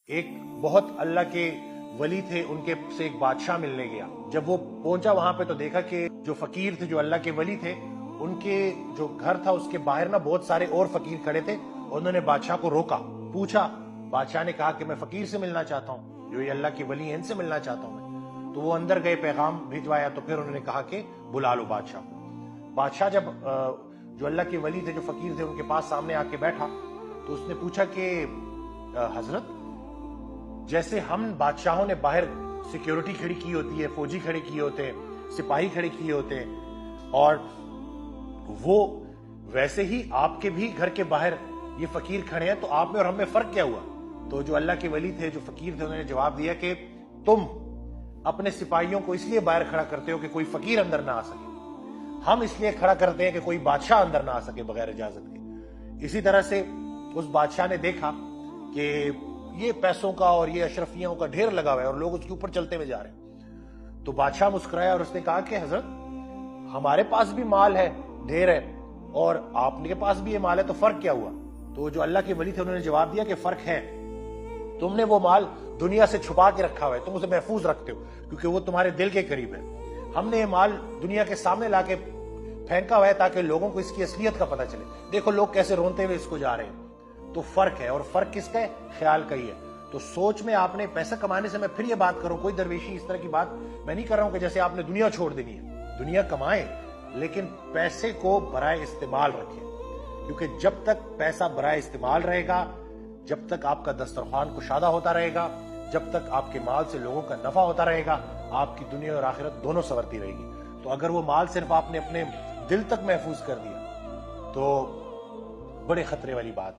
ایک بہت اللہ کے ولی تھے، ان کے سے ایک بادشاہ ملنے گیا۔ جب وہ پہنچا وہاں پہ تو دیکھا کہ جو فقیر تھے، جو اللہ کے ولی تھے، ان کے جو گھر تھا اس کے باہر نا بہت سارے اور فقیر کھڑے تھے۔ انہوں نے بادشاہ کو روکا، پوچھا، بادشاہ نے کہا کہ میں فقیر سے ملنا چاہتا ہوں، جو یہ اللہ کے ولی ہیں ان سے ملنا چاہتا ہوں میں۔ تو وہ اندر گئے، پیغام بھجوایا، تو پھر انہوں نے کہا کہ بلا لو بادشاہ کو۔ بادشاہ جب جو اللہ کے ولی تھے، جو فقیر تھے، ان کے پاس سامنے آ کے بیٹھا تو اس نے پوچھا کہ حضرت، جیسے ہم بادشاہوں نے باہر سیکیورٹی کھڑی کی ہوتی ہے، فوجی کھڑے کیے ہوتے ہیں، سپاہی کھڑے کیے ہوتے ہیں، اور وہ ویسے ہی آپ کے بھی گھر کے باہر یہ فقیر کھڑے ہیں، تو آپ میں اور ہم میں فرق کیا ہوا؟ تو جو اللہ کے ولی تھے، جو فقیر تھے، انہوں نے جواب دیا کہ تم اپنے سپاہیوں کو اس لیے باہر کھڑا کرتے ہو کہ کوئی فقیر اندر نہ آ سکے، ہم اس لیے کھڑا کرتے ہیں کہ کوئی بادشاہ اندر نہ آ سکے بغیر اجازت کے۔ اسی طرح سے اس بادشاہ نے دیکھا کہ یہ پیسوں کا اور یہ اشرفیوں کا ڈھیر لگا ہوا ہے اور لوگ اس کے اوپر چلتے ہوئے جا رہے ہیں، تو بادشاہ مسکرایا اور اس نے کہا کہ حضرت، ہمارے پاس بھی مال ہے، ڈھیر ہے، اور آپ کے پاس بھی یہ مال ہے، تو فرق کیا ہوا؟ تو جو اللہ کے ولی تھے انہوں نے جواب دیا کہ فرق ہے، تم نے وہ مال دنیا سے چھپا کے رکھا ہوا ہے، تم اسے محفوظ رکھتے ہو کیونکہ وہ تمہارے دل کے قریب ہے۔ ہم نے یہ مال دنیا کے سامنے لا کے پھینکا ہوا ہے تاکہ لوگوں کو اس کی اصلیت کا پتہ چلے، دیکھو لوگ کیسے رونتے ہوئے اس کو جا رہے ہیں۔ تو فرق ہے، اور فرق کس کا ہے؟ خیال کا ہی ہے۔ تو سوچ میں آپ نے پیسہ کمانے سے، میں پھر یہ بات کروں، کوئی درویشی اس طرح کی بات میں نہیں کر رہا ہوں کہ جیسے آپ نے دنیا چھوڑ دینی ہے، دنیا کمائیں لیکن پیسے کو برائے استعمال رکھیں، کیونکہ جب تک پیسہ برائے استعمال رہے گا، جب تک آپ کا دسترخوان کشادہ ہوتا رہے گا، جب تک آپ کے مال سے لوگوں کا نفع ہوتا رہے گا، آپ کی دنیا اور آخرت دونوں سنورتی رہے گی۔ تو اگر وہ مال صرف آپ نے اپنے دل تک محفوظ کر دیا تو بڑے خطرے والی بات